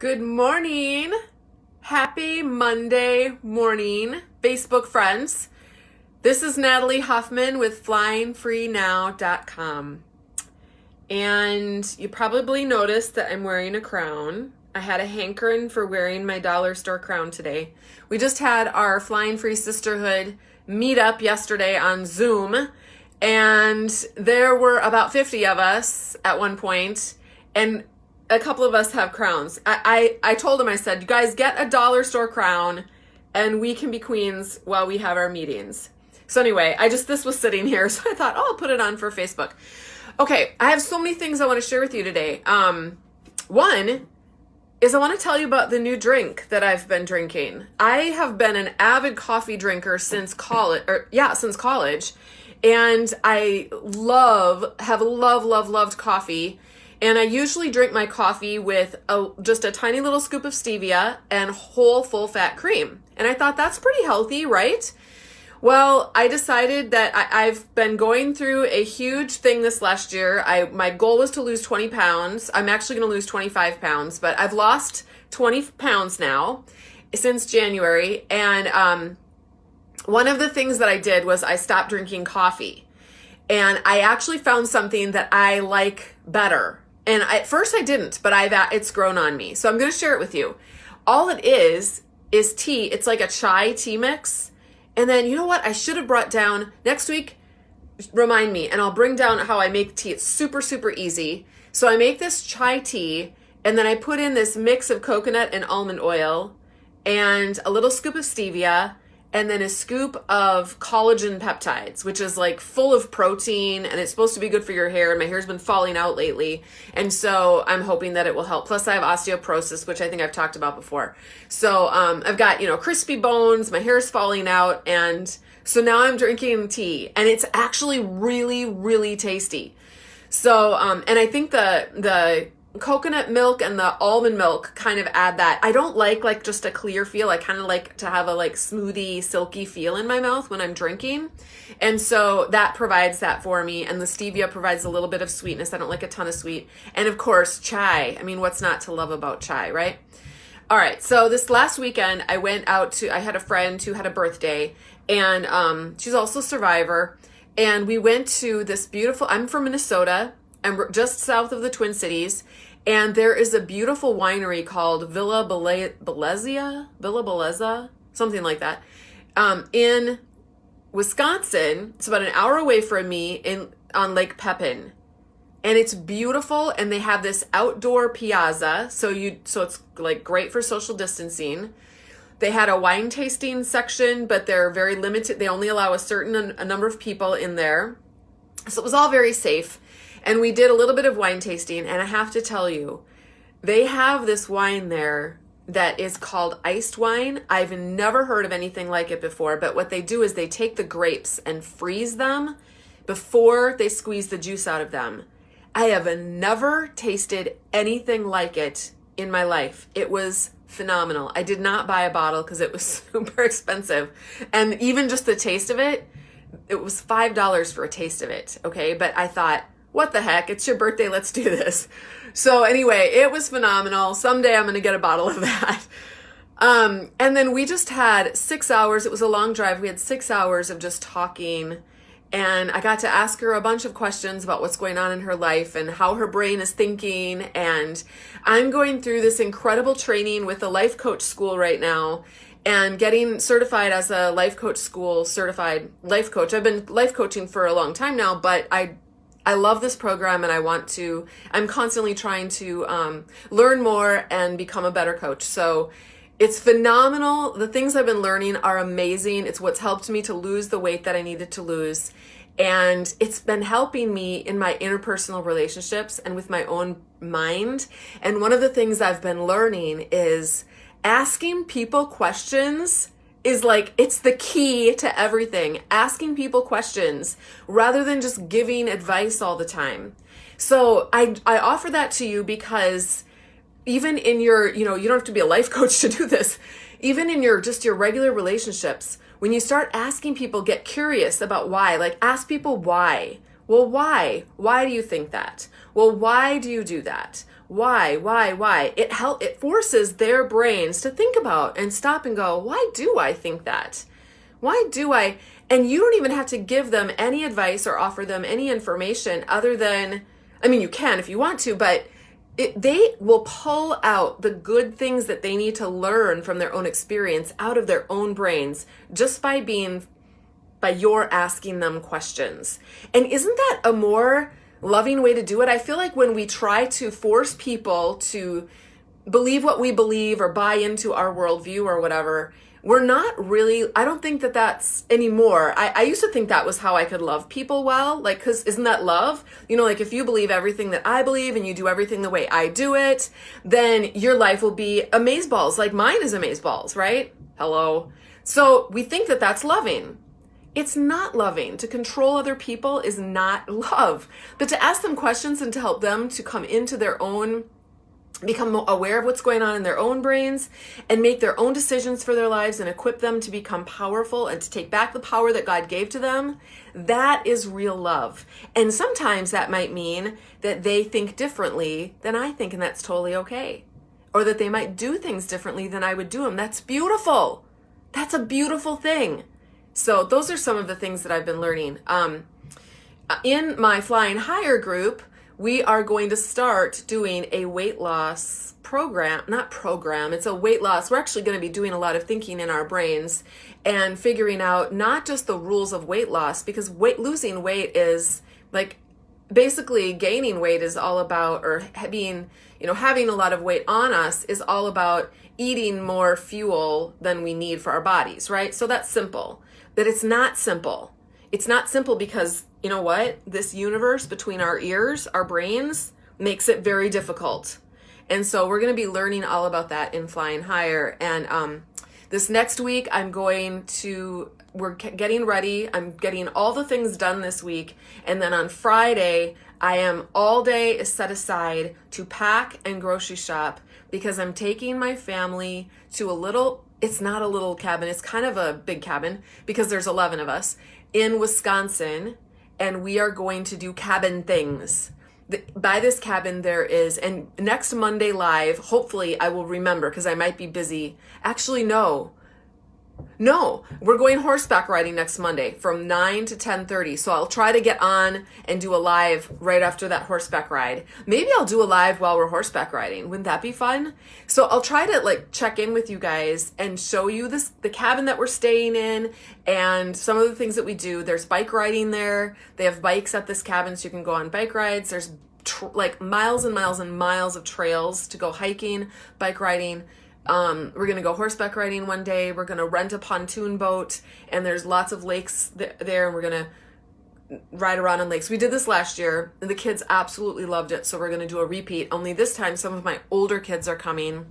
Good morning. Happy Monday morning, Facebook friends. This is Natalie Huffman with flyingfreenow.com. And you probably noticed that I'm wearing a crown. I had a hankering for wearing my dollar store crown today. We just had our Flying Free Sisterhood meetup yesterday on Zoom, and there were about 50 of us at one point, and a couple of us have crowns. I told them, I said, you guys get a dollar store crown and we can be queens while we have our meetings. So anyway, this was sitting here, so I thought, I'll put it on for Facebook. Okay, I have so many things I want to share with you today. One is I want to tell you about the new drink that I've been drinking. I have been an avid coffee drinker since college, and I have loved coffee. And I usually drink my coffee with just a tiny little scoop of stevia and whole full-fat cream. And I thought that's pretty healthy, right? Well, I decided that I've been going through a huge thing this last year. My goal was to lose 20 pounds. I'm actually going to lose 25 pounds, but I've lost 20 pounds now since January. And one of the things that I did was I stopped drinking coffee. And I actually found something that I like better. And at first I didn't, but it's grown on me. So I'm going to share it with you. All it is tea. It's like a chai tea mix. And then, you know what? I should have brought down next week. Remind me, and I'll bring down how I make tea. It's super, super easy. So I make this chai tea, and then I put in this mix of coconut and almond oil and a little scoop of stevia, and then a scoop of collagen peptides, which is like full of protein, and it's supposed to be good for your hair. And my hair's been falling out lately, and so I'm hoping that it will help. Plus I have osteoporosis, which I think I've talked about before. So I've got, crispy bones, my hair's falling out, and so now I'm drinking tea, and it's actually really, really tasty. So, and I think the coconut milk and the almond milk kind of add that. I don't like just a clear feel. I kind of like to have a smoothie, silky feel in my mouth when I'm drinking. And so that provides that for me. And the stevia provides a little bit of sweetness. I don't like a ton of sweet. And of course, chai. I mean, what's not to love about chai, right? All right. So this last weekend, I had a friend who had a birthday, and she's also a survivor. And we went to this I'm from Minnesota. I'm just south of the Twin Cities, and there is a beautiful winery called Villa Bellezza, something like that, in Wisconsin. It's about an hour away from me on Lake Pepin, and it's beautiful. And they have this outdoor piazza, so it's like great for social distancing. They had a wine tasting section, but they're very limited. They only allow a number of people in there, so it was all very safe. And we did a little bit of wine tasting, and I have to tell you, they have this wine there that is called iced wine. I've never heard of anything like it before, but what they do is they take the grapes and freeze them before they squeeze the juice out of them. I have never tasted anything like it in my life. It was phenomenal. I did not buy a bottle because it was super expensive. And even just the taste of it, it was $5 for a taste of it, okay? But I thought, what the heck? It's your birthday. Let's do this. So anyway, it was phenomenal. Someday I'm going to get a bottle of that. And then we just had 6 hours. It was a long drive. We had 6 hours of just talking. And I got to ask her a bunch of questions about what's going on in her life and how her brain is thinking. And I'm going through this incredible training with the life coach school right now, and getting certified as a life coach school certified life coach. I've been life coaching for a long time now, but I love this program, and I'm constantly trying to learn more and become a better coach. So it's phenomenal. The things I've been learning are amazing. It's what's helped me to lose the weight that I needed to lose. And it's been helping me in my interpersonal relationships and with my own mind. And one of the things I've been learning is asking people questions is it's the key to everything. Asking people questions rather than just giving advice all the time. So I offer that to you because even in your, you don't have to be a life coach to do this. Even in your regular relationships, when you start asking people, get curious about why. Ask people why. Well, why? Why do you think that? Well, why do you do that? Why? It forces their brains to think about and stop and go, why do I think that? Why do I? And you don't even have to give them any advice or offer them any information other than, I mean, you can if you want to, but they will pull out the good things that they need to learn from their own experience out of their own brains just by your asking them questions. And isn't that a more loving way to do it? I feel like when we try to force people to believe what we believe or buy into our worldview or whatever, we're not really, I don't think that that's anymore. I used to think that was how I could love people well, like, because isn't that love? You know, like if you believe everything that I believe and you do everything the way I do it, then your life will be amazeballs, like mine is amazeballs, right? Hello. So we think that that's loving. It's not loving. To control other people is not love. But to ask them questions and to help them to come into their own, become aware of what's going on in their own brains and make their own decisions for their lives and equip them to become powerful and to take back the power that God gave to them, that is real love. And sometimes that might mean that they think differently than I think, and that's totally okay. Or that they might do things differently than I would do them. That's beautiful. That's a beautiful thing. So those are some of the things that I've been learning. In my Flying Higher group, we are going to start doing a weight loss program, it's a weight loss. We're actually going to be doing a lot of thinking in our brains and figuring out not just the rules of weight loss, because losing weight is like, basically gaining weight is all about, or having a lot of weight on us is all about eating more fuel than we need for our bodies, right? So that's simple. But it's not simple. It's not simple because, you know what? This universe between our ears, our brains, makes it very difficult. And so we're going to be learning all about that in Flying Higher. And this next week, we're getting ready. I'm getting all the things done this week. And then on Friday, all day is set aside to pack and grocery shop because I'm taking my family to it's not a little cabin, it's kind of a big cabin because there's 11 of us in Wisconsin, and we are going to do cabin things. By this cabin and next Monday live, hopefully I will remember because I might be busy. Actually, no, we're going horseback riding next Monday from 9 to 10:30. So I'll try to get on and do a live right after that horseback ride. Maybe I'll do a live while we're horseback riding. Wouldn't that be fun? So I'll try to check in with you guys and show you the cabin that we're staying in and some of the things that we do. There's bike riding there. They have bikes at this cabin so you can go on bike rides. There's miles and miles and miles of trails to go hiking, bike riding. We're going to go horseback riding one day. We're going to rent a pontoon boat, and there's lots of lakes there, and we're going to ride around on lakes. We did this last year, and the kids absolutely loved it, so we're going to do a repeat. Only this time, some of my older kids are coming,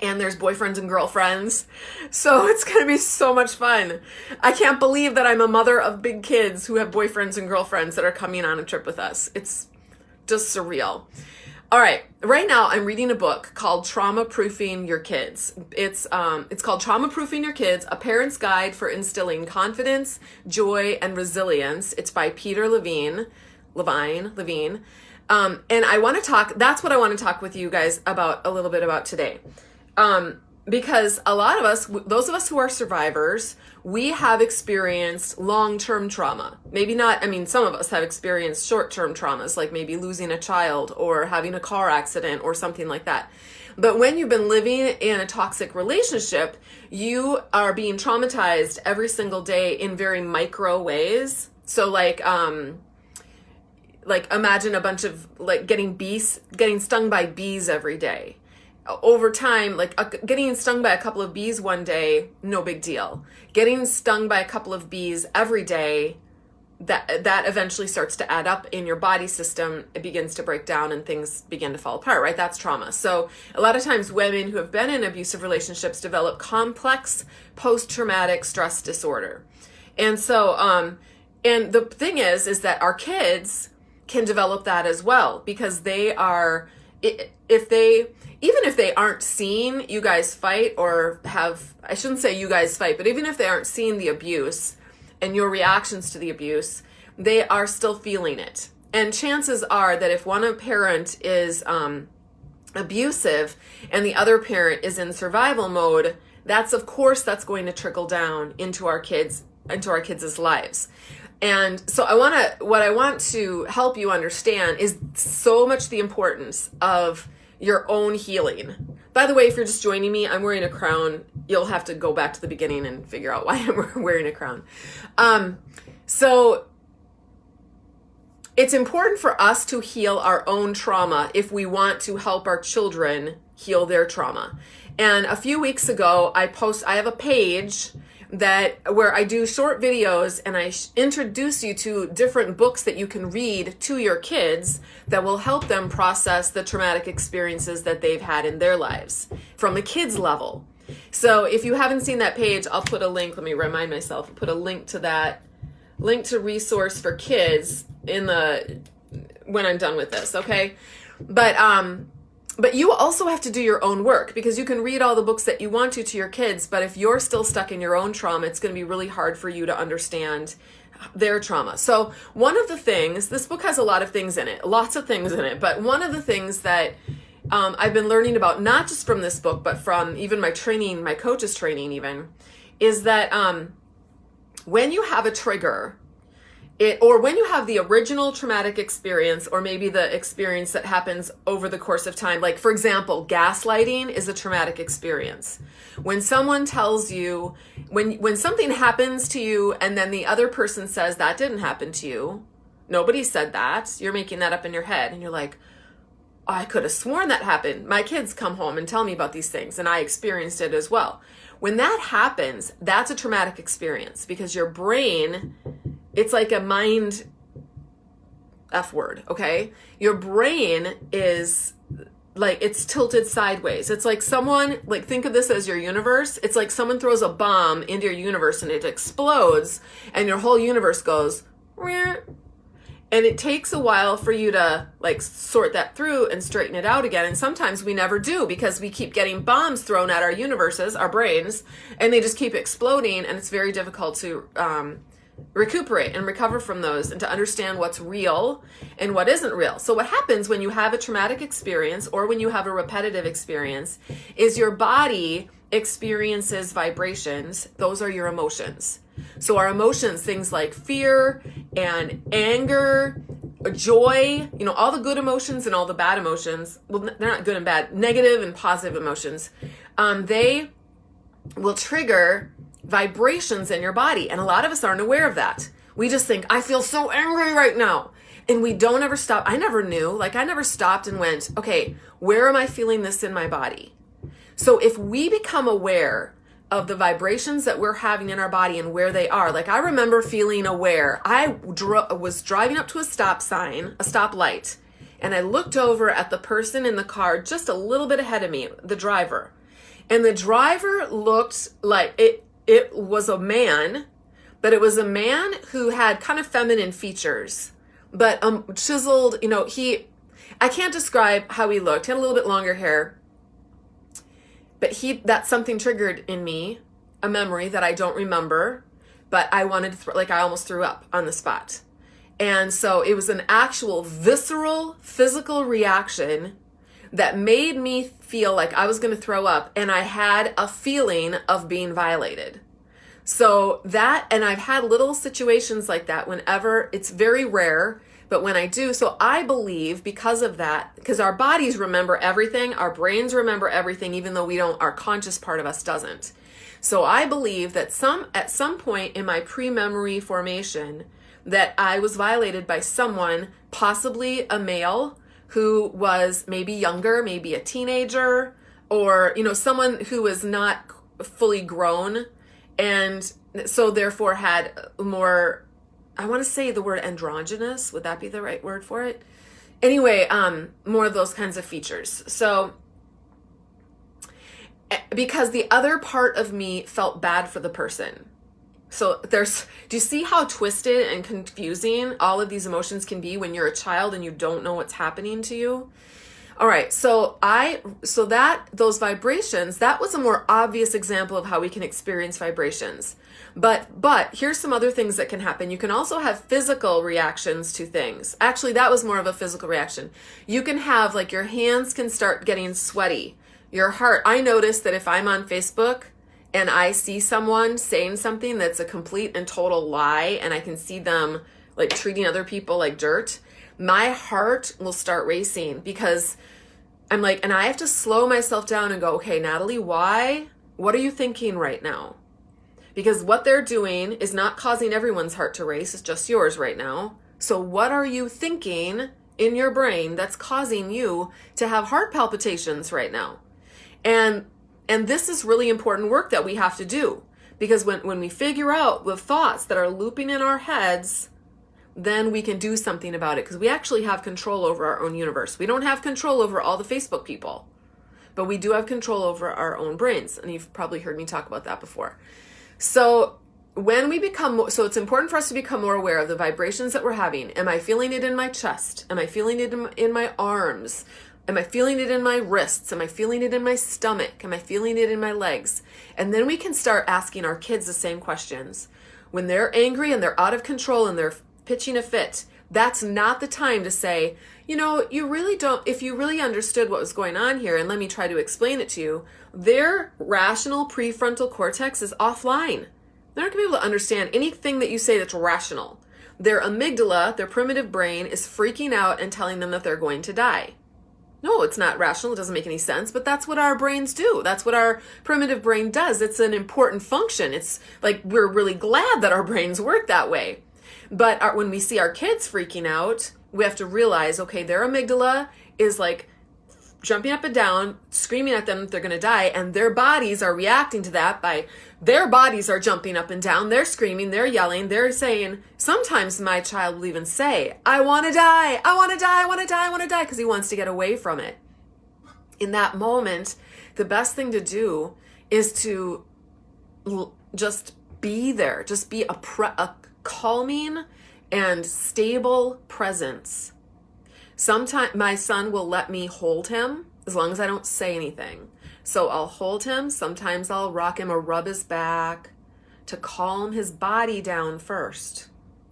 and there's boyfriends and girlfriends, so it's going to be so much fun. I can't believe that I'm a mother of big kids who have boyfriends and girlfriends that are coming on a trip with us. It's just surreal. All right. Right now I'm reading a book called Trauma Proofing Your Kids. It's called Trauma Proofing Your Kids, A Parent's Guide for Instilling Confidence, Joy, and Resilience. It's by Peter Levine. And that's what I want to talk with you guys about a little bit about today. Because a lot of us, those of us who are survivors, we have experienced long-term trauma. Maybe not, some of us have experienced short-term traumas, like maybe losing a child or having a car accident or something like that. But when you've been living in a toxic relationship, you are being traumatized every single day in very micro ways. So imagine a bunch of getting stung by bees every day. Over time, getting stung by a couple of bees one day, no big deal. Getting stung by a couple of bees every day, that eventually starts to add up in your body system. It begins to break down and things begin to fall apart, right? That's trauma. So a lot of times women who have been in abusive relationships develop complex post-traumatic stress disorder. And so, and the thing is that our kids can develop that as well because they are, even if they aren't seeing you guys fight or I shouldn't say you guys fight, but even if they aren't seeing the abuse and your reactions to the abuse, they are still feeling it. And chances are that if one parent is abusive and the other parent is in survival mode, that's going to trickle down into our kids' lives. And so what I want to help you understand is so much the importance of your own healing. By the way, if you're just joining me, I'm wearing a crown. You'll have to go back to the beginning and figure out why I'm wearing a crown. So it's important for us to heal our own trauma if we want to help our children heal their trauma. And a few weeks ago, I have a page where I do short videos and I introduce you to different books that you can read to your kids that will help them process the traumatic experiences that they've had in their lives from the kids level. So if you haven't seen that page, I'll put a link. Let me remind myself, I'll put a link to that, link to resource for kids when I'm done with this. Okay. But you also have to do your own work, because you can read all the books that you want to your kids, but if you're still stuck in your own trauma, it's going to be really hard for you to understand their trauma. So one of the things, this book has a lot of things in it, lots of things in it, but one of the things that I've been learning about, not just from this book, but from even my training, my coach's training even, is that when you have a trigger, or when you have the original traumatic experience, or maybe the experience that happens over the course of time, like for example, gaslighting is a traumatic experience. When someone tells you, when something happens to you and then the other person says that didn't happen to you, nobody said that, you're making that up in your head, and you're like, oh, I could have sworn that happened. My kids come home and tell me about these things and I experienced it as well. When that happens, that's a traumatic experience, because your brain, it's like a mind F word, okay? Your brain is like, it's tilted sideways. It's like someone, like think of this as your universe. It's like someone throws a bomb into your universe and it explodes and your whole universe goes, "Meow." And it takes a while for you to like sort that through and straighten it out again. And sometimes we never do, because we keep getting bombs thrown at our universes, our brains, and they just keep exploding. And it's very difficult to recuperate and recover from those, and to understand what's real and what isn't real. So what happens when you have a traumatic experience, or when you have a repetitive experience, is your body experiences vibrations. Those are your emotions. So our emotions, things like fear and anger, joy, all the good emotions and all the bad emotions, well, they're not good and bad, negative and positive emotions, they will trigger vibrations in your body. And a lot of us aren't aware of that. We just think, I feel so angry right now. And we don't ever stop. I never knew, I never stopped and went, okay, where am I feeling this in my body? So if we become aware of the vibrations that we're having in our body and where they are, I remember feeling aware. I was driving up to a stop sign, a stoplight, and I looked over at the person in the car just a little bit ahead of me, the driver. And the driver looked like it was a man, but it was a man who had kind of feminine features, but chiseled, I can't describe how he looked. He had a little bit longer hair, but that something triggered in me a memory that I don't remember, but I wanted to, I almost threw up on the spot. And so it was an actual visceral, physical reaction that made me feel like I was going to throw up, and I had a feeling of being violated. So that, and I've had little situations like that whenever, it's very rare, but when I do, so I believe because of that, because our bodies remember everything, our brains remember everything, even though our conscious part of us doesn't. So I believe that at some point in my pre-memory formation, that I was violated by someone, possibly a male, who was maybe younger, maybe a teenager, or, someone who was not fully grown, and so therefore had more, I want to say the word androgynous. Would that be the right word for it? Anyway, more of those kinds of features. So, because the other part of me felt bad for the person. So do you see how twisted and confusing all of these emotions can be when you're a child and you don't know what's happening to you? All right. So that those vibrations, that was a more obvious example of how we can experience vibrations. But here's some other things that can happen. You can also have physical reactions to things. Actually, that was more of a physical reaction. You can have, like, your hands can start getting sweaty. Your heart. I notice that if I'm on Facebook and I see someone saying something that's a complete and total lie, and I can see them like treating other people like dirt, my heart will start racing, because I'm like, and I have to slow myself down and go, okay, Natalie, why? What are you thinking right now? Because what they're doing is not causing everyone's heart to race. It's just yours right now. So what are you thinking in your brain that's causing you to have heart palpitations right now? And this is really important work that we have to do, because when we figure out the thoughts that are looping in our heads, then we can do something about it, because we actually have control over our own universe. We don't have control over all the Facebook people, but we do have control over our own brains. And you've probably heard me talk about that before. So so it's important for us to become more aware of the vibrations that we're having. Am I feeling it in my chest? Am I feeling it in my arms? Am I feeling it in my wrists? Am I feeling it in my stomach? Am I feeling it in my legs? And then we can start asking our kids the same questions. When they're angry and they're out of control and they're pitching a fit, that's not the time to say, you really don't, if you really understood what was going on here, and let me try to explain it to you, their rational prefrontal cortex is offline. They're not going to be able to understand anything that you say that's rational. Their amygdala, their primitive brain, is freaking out and telling them that they're going to die. No, it's not rational. It doesn't make any sense, but that's what our brains do. That's what our primitive brain does. It's an important function. It's like we're really glad that our brains work that way. But when we see our kids freaking out, we have to realize, okay, their amygdala is like jumping up and down, screaming at them that they're going to die, and their bodies are reacting to that by their bodies are jumping up and down, they're screaming, they're yelling, they're saying, sometimes my child will even say, I want to die, I want to die, I want to die, I want to die, because he wants to get away from it. In that moment, the best thing to do is to just be there, just be a calming and stable presence. Sometimes my son will let me hold him as long as I don't say anything. So I'll hold him. Sometimes I'll rock him or rub his back to calm his body down first.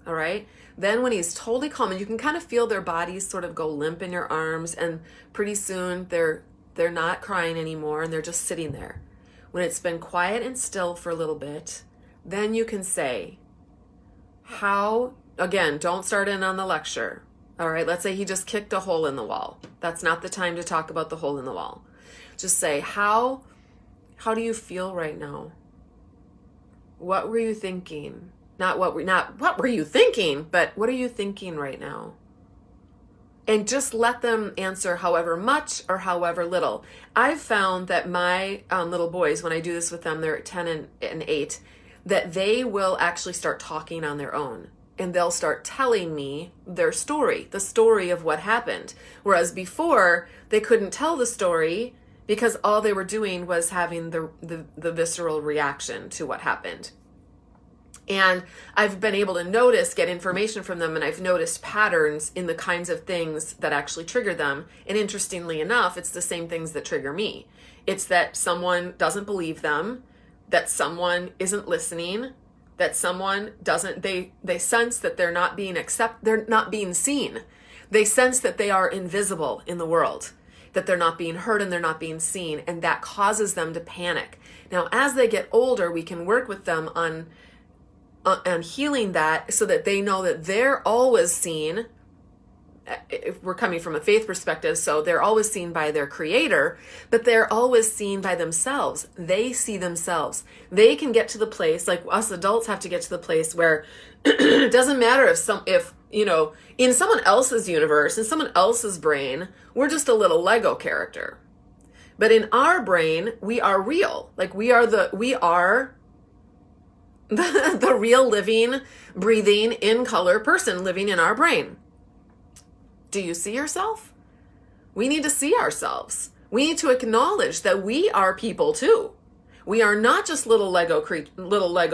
All right. Then when he's totally calm, and you can kind of feel their bodies sort of go limp in your arms, and pretty soon they're not crying anymore and they're just sitting there. When it's been quiet and still for a little bit, then you can say, again, don't start in on the lecture. All right, let's say he just kicked a hole in the wall. That's not the time to talk about the hole in the wall. Just say, how do you feel right now? What were you thinking? Not what were you thinking, but what are you thinking right now? And just let them answer however much or however little. I've found that my little boys, when I do this with them, they're 10 and 8, that they will actually start talking on their own. And they'll start telling me their story, the story of what happened. Whereas before, they couldn't tell the story because all they were doing was having the visceral reaction to what happened. And I've been able to get information from them, and I've noticed patterns in the kinds of things that actually trigger them. And interestingly enough, it's the same things that trigger me. It's that someone doesn't believe them, that someone isn't listening, that someone doesn't, they sense that they're not being seen. They sense that they are invisible in the world, that they're not being heard and they're not being seen, and that causes them to panic. Now, as they get older, we can work with them on healing that, so that they know that they're always seen. If we're coming from a faith perspective, so they're always seen by their creator, but they're always seen by themselves. They see themselves. They can get to the place, like us adults have to get to the place where it doesn't matter if in someone else's universe, in someone else's brain, we're just a little Lego character. But in our brain, we are real. Like we are the real living, breathing, in color person living in our brain. Do you see yourself? We need to see ourselves. We need to acknowledge that we are people too. We are not just little Lego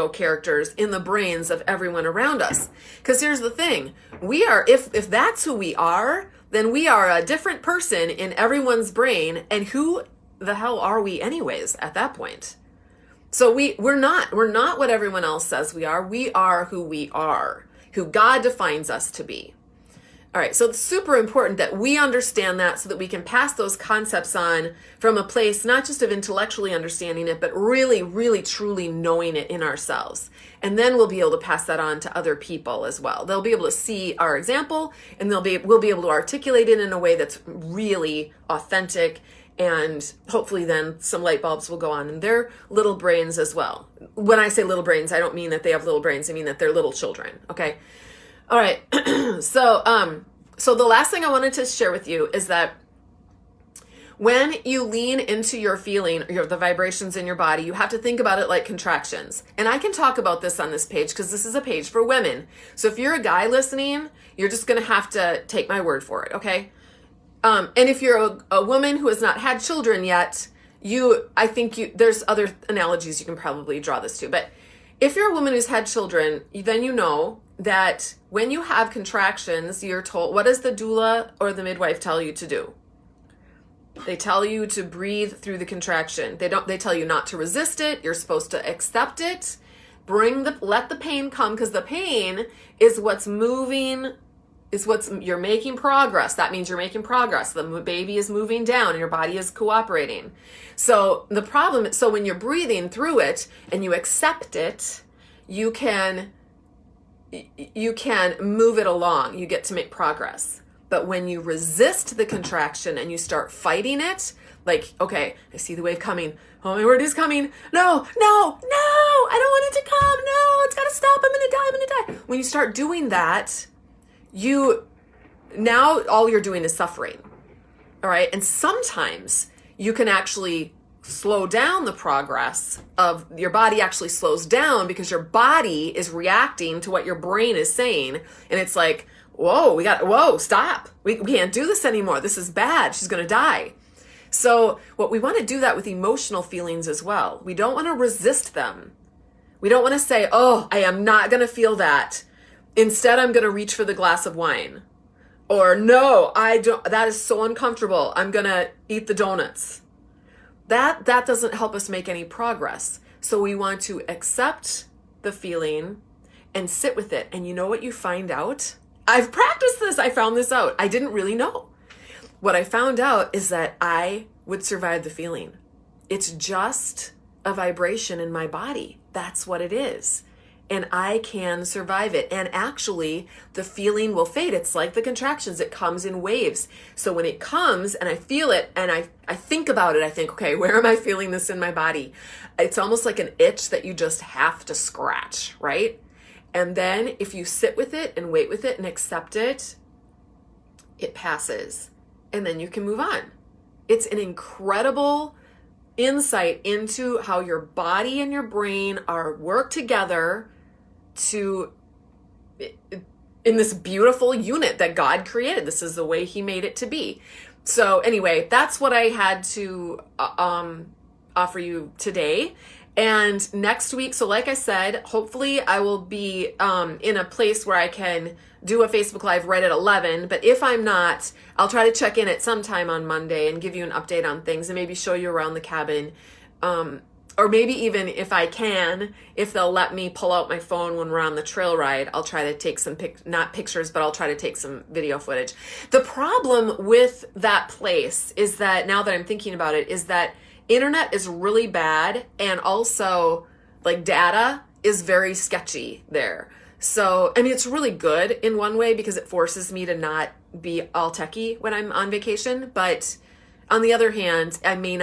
characters in the brains of everyone around us. Because here's the thing, we are, if that's who we are, then we are a different person in everyone's brain. And who the hell are we anyways at that point? So we're not what everyone else says we are. We are, who God defines us to be. All right, so it's super important that we understand that so that we can pass those concepts on from a place not just of intellectually understanding it, but really, really, truly knowing it in ourselves. And then we'll be able to pass that on to other people as well. They'll be able to see our example, and we'll be able to articulate it in a way that's really authentic, and hopefully then some light bulbs will go on in their little brains as well. When I say little brains, I don't mean that they have little brains. I mean that they're little children, okay? All right, so the last thing I wanted to share with you is that when you lean into your feeling, the vibrations in your body, you have to think about it like contractions. And I can talk about this on this page because this is a page for women. So if you're a guy listening, you're just going to have to take my word for it, okay? And if you're a woman who has not had children yet, there's other analogies you can probably draw this to. But if you're a woman who's had children, then you know that when you have contractions, you're told, what does the doula or the midwife tell you to do? They tell you to breathe through the contraction. They tell you not to resist it. You're supposed to accept it. Let the pain come, because the pain is what's moving, you're making progress. That means you're making progress. The baby is moving down and your body is cooperating. So when you're breathing through it and you accept it, you can move it along. You get to make progress. But when you resist the contraction and you start fighting it, like, okay, I see the wave coming. Oh my word, it's coming. No, I don't want it to come. No, it's got to stop. I'm going to die. When you start doing that, now all you're doing is suffering. All right. And sometimes you can actually slow down the progress of your body, actually slows down because your body is reacting to what your brain is saying. And it's like, whoa, stop. We can't do this anymore. This is bad. She's going to die. So what we want to do that with emotional feelings as well. We don't want to resist them. We don't want to say, oh, I am not going to feel that. Instead, I'm going to reach for the glass of wine. Or no, I don't, that is so uncomfortable. I'm going to eat the donuts. That doesn't help us make any progress. So we want to accept the feeling and sit with it. And you know what you find out? I've practiced this. I found this out. I didn't really know. What I found out is that I would survive the feeling. It's just a vibration in my body. That's what it is. And I can survive it. And actually, the feeling will fade. It's like the contractions. It comes in waves. So when it comes and I feel it and I think about it, I think, okay, where am I feeling this in my body? It's almost like an itch that you just have to scratch, right? And then if you sit with it and wait with it and accept it, it passes. And then you can move on. It's an incredible insight into how your body and your brain work together in this beautiful unit that God created. This is the way He made it to be. So anyway, that's what I had to offer you today. And next week, so like I said, hopefully I will be in a place where I can do a Facebook Live right at 11. But if I'm not, I'll try to check in at some time on Monday and give you an update on things and maybe show you around the cabin. Or maybe even if I can, if they'll let me pull out my phone when we're on the trail ride, I'll try to take some, not pictures, but I'll try to take some video footage. The problem with that place is that, now that I'm thinking about it, is that internet is really bad, and also like data is very sketchy there. So, I mean, it's really good in one way because it forces me to not be all techie when I'm on vacation, but on the other hand, I may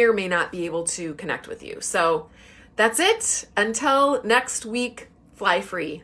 or may not be able to connect with you. So that's it. Until next week, fly free.